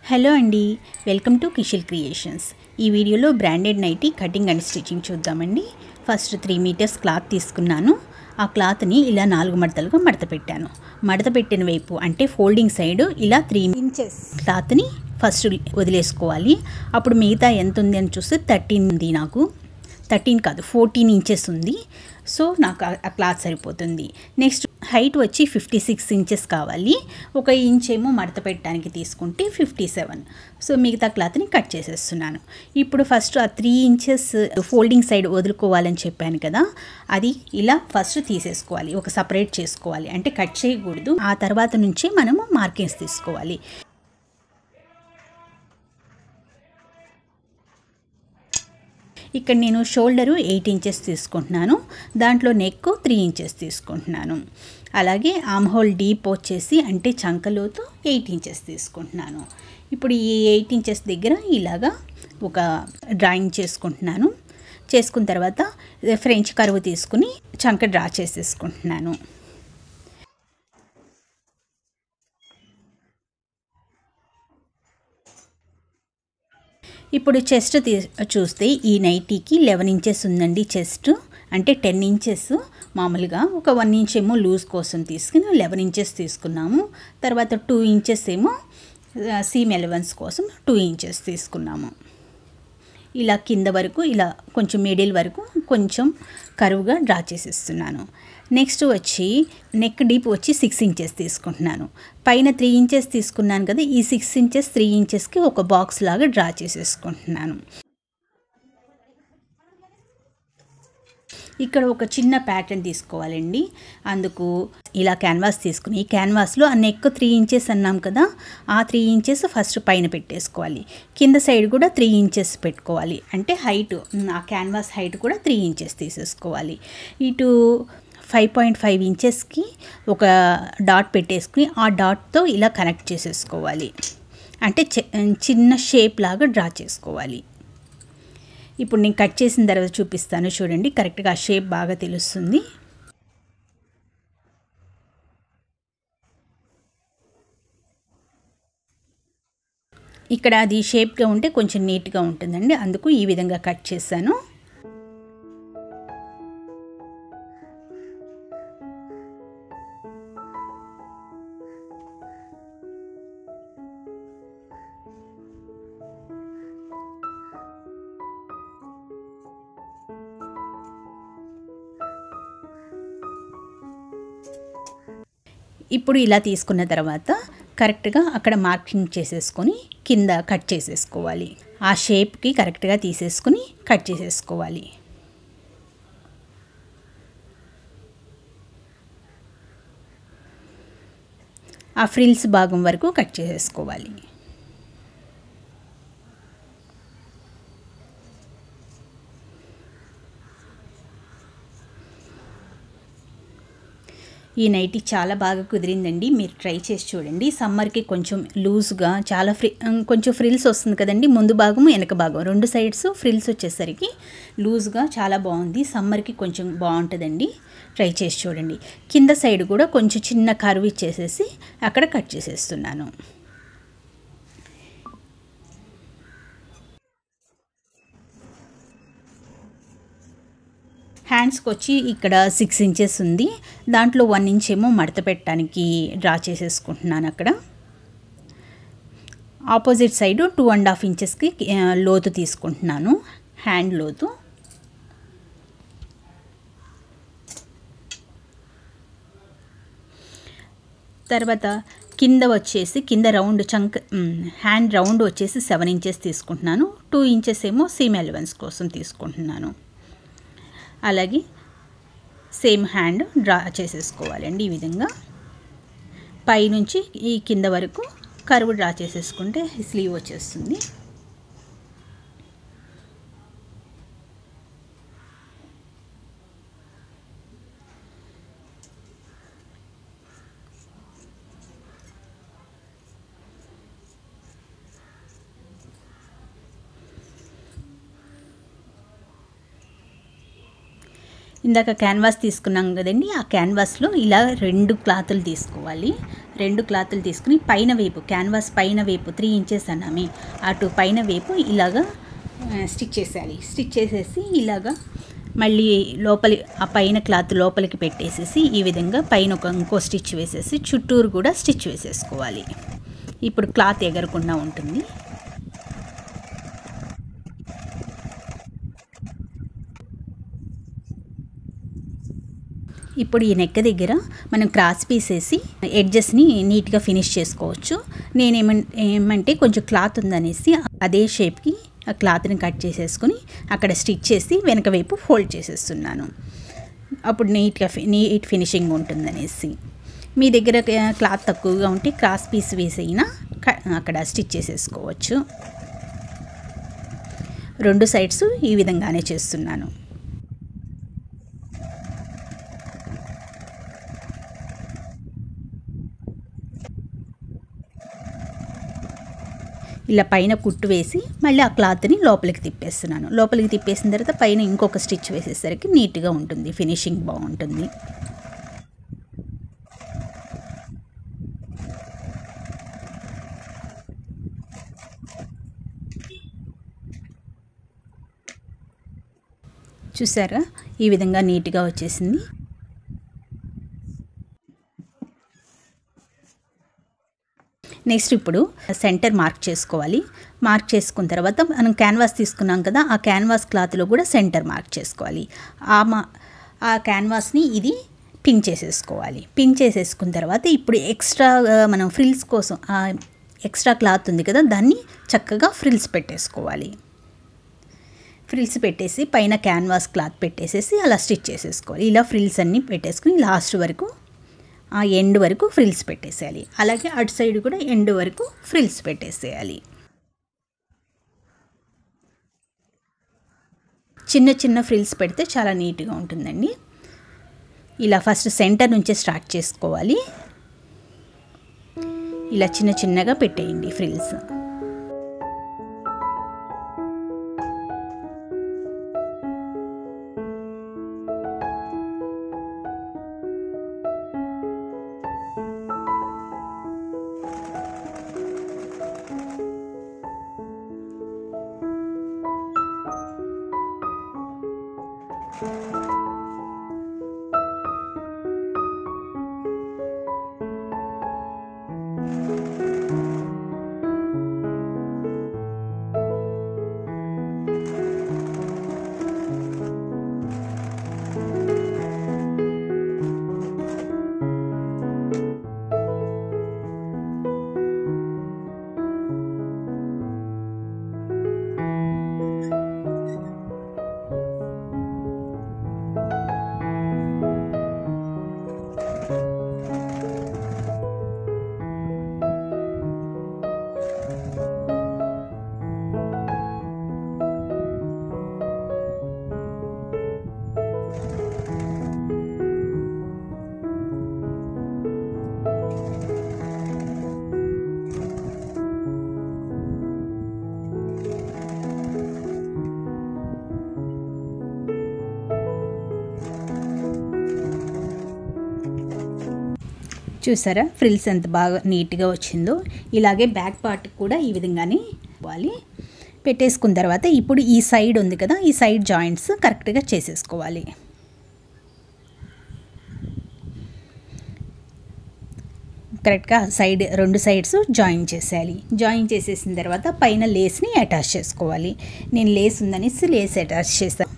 Hello అండి, welcome to కిషిల్ creations. ఈ వీడియోలో branded nighty cutting and stitching చూద్దామండి. ఫస్ట్ 3 మీటర్స్ క్లాత్ తీసుకున్నాను. ఆ క్లాత్ని ఇలా 4 మడతలుగా మడత పెట్టాను. మడత పెట్టిన వైపు అంటే ఫోల్డింగ్ సైడ్ ఇలా 3 ఇంచెస్ క్లాత్ని ఫస్ట్ వదిలేసుకోవాలి. అప్పుడు మిగతా ఎంత ఉంది అని చూస్తే 13 ఉంది. నాకు 13 కాదు 14 ఇంచెస్ ఉంది. సో నాకు ఆ క్లాత్ సరిపోతుంది. నెక్స్ట్ హైట్ వచ్చి 56 ఇంచెస్ కావాలి. 1 ఇంచ్ ఏమో మడత పెట్టడానికి తీసుకుంటే 57. సో మిగతా క్లాత్ని కట్ చేసేస్తున్నాను. ఇప్పుడు ఫస్ట్ ఆ 3 ఇంచెస్ ఫోల్డింగ్ సైడ్ వదులుకోవాలని చెప్పాను కదా, అది ఇలా ఫస్ట్ తీసేసుకోవాలి. ఒక సపరేట్ చేసుకోవాలి, అంటే కట్ చేయకూడదు. ఆ తర్వాత నుంచి మనము మార్కింగ్స్ తీసుకోవాలి. ఇక్కడ నేను షోల్డరు 8 ఇంచెస్ తీసుకుంటున్నాను. దాంట్లో నెక్ 3 ఇంచెస్ తీసుకుంటున్నాను. అలాగే ఆర్మ్ హోల్ డీప్ వచ్చేసి అంటే చంకలోతు 8 ఇంచెస్ తీసుకుంటున్నాను. ఇప్పుడు ఈ 8 ఇంచెస్ దగ్గర ఇలాగా ఒక డ్రాయింగ్ చేసుకుంటున్నాను. చేసుకున్న తర్వాత ఫ్రెంచ్ కర్వ్ తీసుకుని చంక డ్రా చేసేసుకుంటున్నాను. ఇప్పుడు చెస్ట్ చూస్తే ఈ నైటీకి 11 ఇంచెస్ ఉందండి. చెస్ట్ అంటే 10 ఇంచెస్ మామూలుగా, ఒక 1 ఇంచ్ ఏమో లూజ్ కోసం తీసుకుని 11 ఇంచెస్ తీసుకున్నాము. తర్వాత 2 ఇంచెస్ ఏమో సీమ్ ఎలవెన్స్ కోసం 2 ఇంచెస్ తీసుకున్నాము. ఇలా కింద వరకు ఇలా కొంచెం మిడిల్ వరకు కొంచెం కరువుగా డ్రా చేసేస్తున్నాను. నెక్స్ట్ వచ్చి నెక్ డీప్ వచ్చి 6 ఇంచెస్ తీసుకుంటున్నాను. పైన 3 ఇంచెస్ తీసుకున్నాను కదా, ఈ 6 ఇంచెస్ 3 ఇంచెస్కి ఒక బాక్స్ లాగా డ్రా చేసేసుకుంటున్నాను. ఇక్కడ ఒక చిన్న ప్యాటర్న్ తీసుకోవాలండి. అందుకు ఇలా క్యాన్వాస్ తీసుకుని ఈ క్యాన్వాస్లో ఆ నెక్ 3 ఇంచెస్ అన్నాం కదా, ఆ 3 ఇంచెస్ ఫస్ట్ పైన పెట్టేసుకోవాలి. కింద సైడ్ కూడా 3 ఇంచెస్ పెట్టుకోవాలి. అంటే హైట్, ఆ క్యాన్వాస్ హైట్ కూడా 3 ఇంచెస్ తీసేసుకోవాలి. ఇటు 5.5 ఇంచెస్కి ఒక డాట్ పెట్టేసుకుని ఆ డాట్తో ఇలా కనెక్ట్ చేసేసుకోవాలి. అంటే చిన్న షేప్ లాగా డ్రా చేసుకోవాలి. ఇప్పుడు నేను కట్ చేసిన తర్వాత చూపిస్తాను చూడండి, కరెక్ట్గా ఆ షేప్ బాగా తెలుస్తుంది. ఇక్కడ అది షేప్గా ఉంటే కొంచెం నీట్గా ఉంటుందండి, అందుకు ఈ విధంగా కట్ చేశాను. ఇప్పుడు ఇలా తీసుకున్న తర్వాత కరెక్ట్గా అక్కడ మార్కింగ్ చేసేసుకొని కింద కట్ చేసేసుకోవాలి. ఆ షేప్కి కరెక్ట్గా తీసేసుకొని కట్ చేసేసుకోవాలి. ఆ ఫ్రిల్స్ భాగం వరకు కట్ చేసేసుకోవాలి. ఈ నైటీ చాలా బాగా కుదిరిందండి. మీరు ట్రై చేసి చూడండి. సమ్మర్కి కొంచెం లూజ్గా చాలా కొంచెం ఫ్రిల్స్ వస్తుంది కదండి, ముందు భాగము వెనక భాగం 2 సైడ్స్ ఫ్రిల్స్ వచ్చేసరికి లూజ్గా చాలా బాగుంది. సమ్మర్కి కొంచెం బాగుంటుందండి, ట్రై చేసి చూడండి. కింద సైడ్ కూడా కొంచెం చిన్న కర్వ్ ఇచ్చేసేసి అక్కడ కట్ చేసేస్తున్నాను. హ్యాండ్స్కి వచ్చి ఇక్కడ 6 ఇంచెస్ ఉంది. దాంట్లో 1 ఇంచ్ ఏమో మడత పెట్టడానికి డ్రా చేసేసుకుంటున్నాను. అక్కడ ఆపోజిట్ సైడ్ 2.5 ఇంచెస్కి లోతు తీసుకుంటున్నాను, హ్యాండ్ లోతు. తర్వాత కింద వచ్చేసి కింద రౌండ్ హ్యాండ్ రౌండ్ వచ్చేసి 7 ఇంచెస్ తీసుకుంటున్నాను. 2 ఇంచెస్ ఏమో సీమ్ ఎలవెన్స్ కోసం తీసుకుంటున్నాను. అలాగే సేమ్ హ్యాండ్ డ్రా చేసేసుకోవాలండి. ఈ విధంగా పైనుంచి ఈ కింద వరకు కర్వ్ డ్రా చేసేసుకుంటే స్లీవ్ వచ్చేస్తుంది. ఇందాక క్యాన్వాస్ తీసుకున్నాం కదండి, ఆ క్యాన్వాస్లో ఇలా 2 క్లాతులు తీసుకోవాలి. 2 క్లాతులు తీసుకుని పైన వైపు క్యాన్వాస్ పైన వైపు 3 ఇంచెస్ అన్నామే అటు పైన వైపు ఇలాగా స్టిచ్ చేసేయాలి. స్టిచ్ చేసేసి ఇలాగా మళ్ళీ లోపలి ఆ పైన క్లాత్ లోపలికి పెట్టేసేసి ఈ విధంగా పైన ఇంకో స్టిచ్ వేసేసి చుట్టూరు కూడా స్టిచ్ వేసేసుకోవాలి. ఇప్పుడు క్లాత్ ఎగరకుండా ఉంటుంది. ఇప్పుడు ఈ నెక్ దగ్గర మనం క్రాస్ పీస్ వేసి ఎడ్జెస్ని నీట్గా ఫినిష్ చేసుకోవచ్చు. ఏమంటే కొంచెం క్లాత్ ఉందనేసి అదే షేప్కి ఆ క్లాత్ని కట్ చేసేసుకుని అక్కడ స్టిచ్ చేసి వెనక వైపు ఫోల్డ్ చేసేస్తున్నాను. అప్పుడు నీట్ ఫినిషింగ్ ఉంటుందనేసి. మీ దగ్గర క్లాత్ తక్కువగా ఉంటే క్రాస్ పీస్ వేసైనా అక్కడ స్టిచ్ చేసేసుకోవచ్చు. 2 సైడ్స్ ఈ విధంగానే చేస్తున్నాను. ఇలా పైన కుట్టు వేసి మళ్ళీ ఆ క్లాత్ని లోపలికి తిప్పేస్తున్నాను. లోపలికి తిప్పేసిన తర్వాత పైన ఇంకొక స్టిచ్ వేసేసరికి నీట్గా ఉంటుంది, ఫినిషింగ్ బాగుంటుంది. చూసారా ఈ విధంగా నీట్గా వచ్చేసింది. నెక్స్ట్ ఇప్పుడు సెంటర్ మార్క్ చేసుకోవాలి. మార్క్ చేసుకున్న తర్వాత మనం క్యాన్వాస్ తీసుకున్నాం కదా, ఆ క్యాన్వాస్ క్లాత్లో కూడా సెంటర్ మార్క్ చేసుకోవాలి. ఆ క్యాన్వాస్ని ఇది పిన్ చేసేసుకోవాలి. పిన్ చేసేసుకున్న తర్వాత ఇప్పుడు ఎక్స్ట్రా మనం ఫ్రిల్స్ కోసం ఎక్స్ట్రా క్లాత్ ఉంది కదా, దాన్ని చక్కగా ఫ్రిల్స్ పెట్టేసుకోవాలి. ఫ్రిల్స్ పెట్టేసి పైన క్యాన్వాస్ క్లాత్ పెట్టేసేసి అలా స్టిచ్ చేసేసుకోవాలి. ఇలా ఫ్రిల్స్ అన్నీ పెట్టేసుకుని లాస్ట్ వరకు ఆ ఎండ్ వరకు ఫ్రిల్స్ పెట్టేసేయాలి. అలాగే అటు సైడ్ కూడా ఎండ్ వరకు ఫ్రిల్స్ పెట్టేసేయాలి. చిన్న చిన్న ఫ్రిల్స్ పెడితే చాలా నీట్గా ఉంటుందండి. ఇలా ఫస్ట్ సెంటర్ నుంచే స్టార్ట్ చేసుకోవాలి. ఇలా చిన్న చిన్నగా పెట్టేయండి ఫ్రిల్స్. చూసారా ఫ్రిల్స్ ఎంత బాగా నీట్గా వచ్చిందో. ఇలాగే బ్యాక్ పార్ట్ కూడా ఈ విధంగానే ఇవ్వాలి. పెట్టేసుకున్న తర్వాత ఇప్పుడు ఈ సైడ్ ఉంది కదా, ఈ సైడ్ జాయింట్స్ కరెక్ట్గా చేసేసుకోవాలి. కరెక్ట్గా సైడ్ 2 సైడ్స్ జాయిన్ చేసేయాలి. జాయిన్ చేసేసిన తర్వాత పైన లేస్ని అటాచ్ చేసుకోవాలి. నేను లేస్ ఉందనేసి లేస్ అటాచ్ చేస్తాను.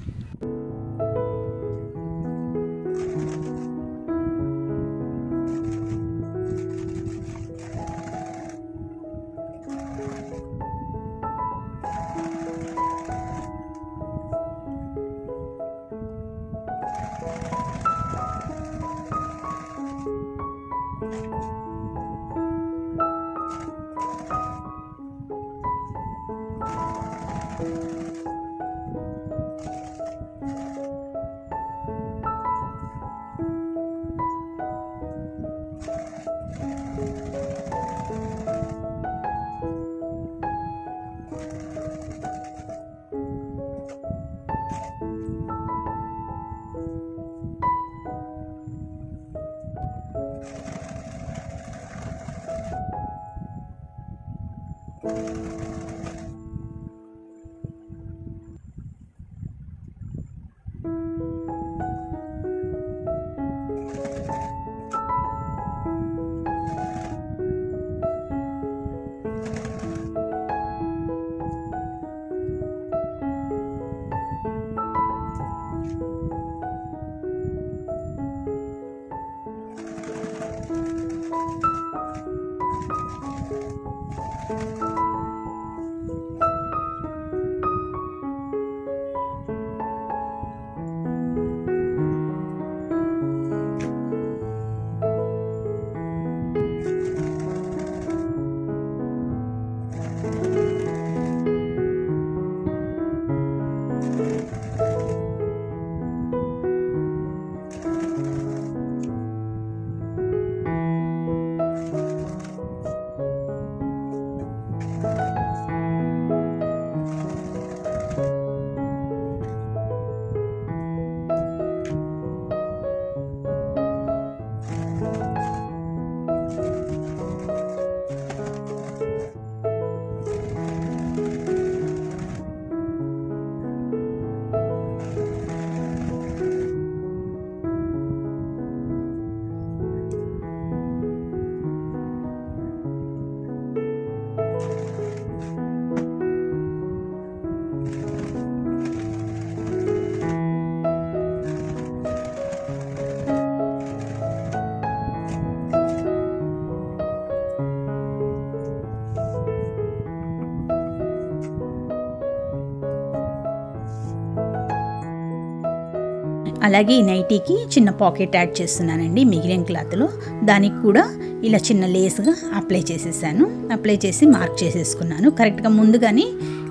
అలాగే ఈ నైటీకి చిన్న పాకెట్ యాడ్ చేస్తున్నానండి మిగిలిన క్లాత్లో. దానికి కూడా ఇలా చిన్న లేస్గా అప్లై చేసేసాను. అప్లై చేసి మార్క్ చేసేసుకున్నాను. కరెక్ట్గా ముందుగానే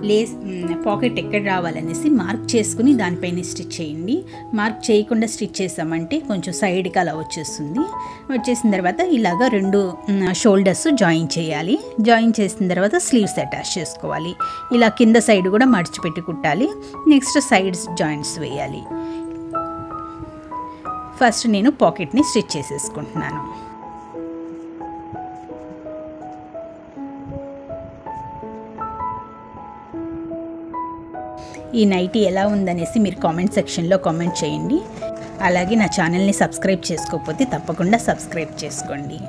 లేస్ పాకెట్ ఎక్కడ రావాలనేసి మార్క్ చేసుకుని దానిపైన స్టిచ్ చేయండి. మార్క్ చేయకుండా స్టిచ్ చేసామంటే కొంచెం సైడ్కి అలా వచ్చేస్తుంది. వచ్చేసిన తర్వాత ఇలాగ 2 షోల్డర్స్ జాయిన్ చేయాలి. జాయిన్ చేసిన తర్వాత స్లీవ్స్ అటాచ్ చేసుకోవాలి. ఇలా కింద సైడ్ కూడా మడిచిపెట్టి కుట్టాలి. నెక్స్ట్ సైడ్స్ జాయింట్స్ వేయాలి. ఫస్ట్ నేను పాకెట్ని స్టిచ్ చేసేసుకుంటున్నాను. ఈ నైటీ ఎలా ఉందనేసి మీరు కామెంట్ సెక్షన్లో కామెంట్ చేయండి. అలాగే నా ఛానల్ని సబ్స్క్రైబ్ చేసుకోకపోతే తప్పకుండా సబ్స్క్రైబ్ చేసుకోండి.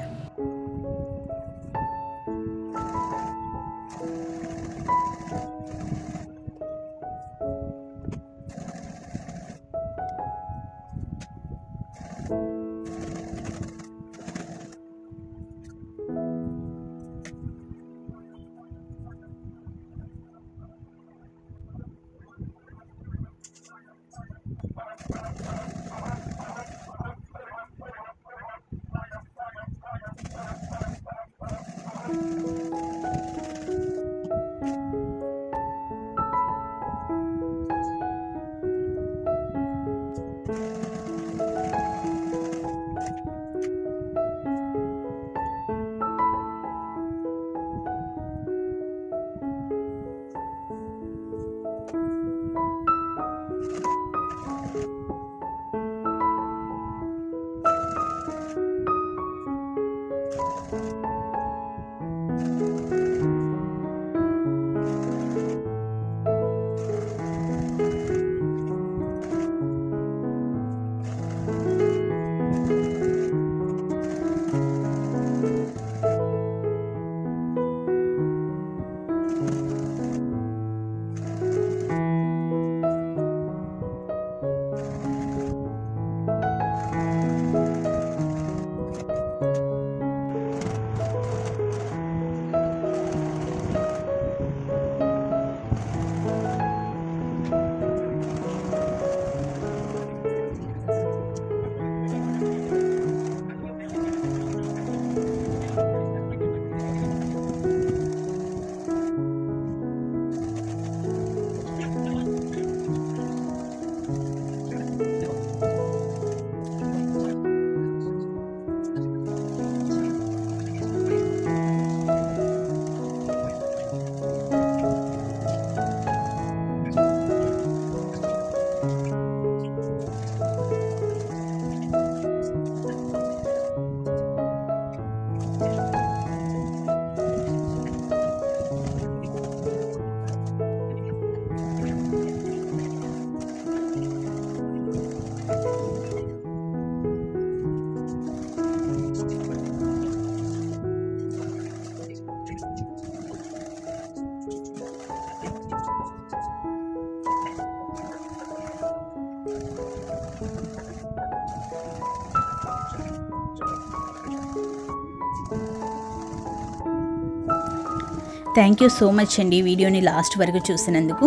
థ్యాంక్ యూ సో మచ్ అండి వీడియోని లాస్ట్ వరకు చూసినందుకు.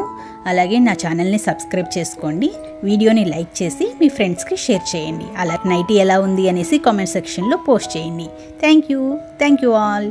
అలాగే నా ఛానల్ని సబ్స్క్రైబ్ చేసుకోండి. వీడియోని లైక్ చేసి మీ ఫ్రెండ్స్కి షేర్ చేయండి. అలాగే నైటీ ఎలా ఉంది అనేసి కామెంట్ సెక్షన్లో పోస్ట్ చేయండి. Thank you all.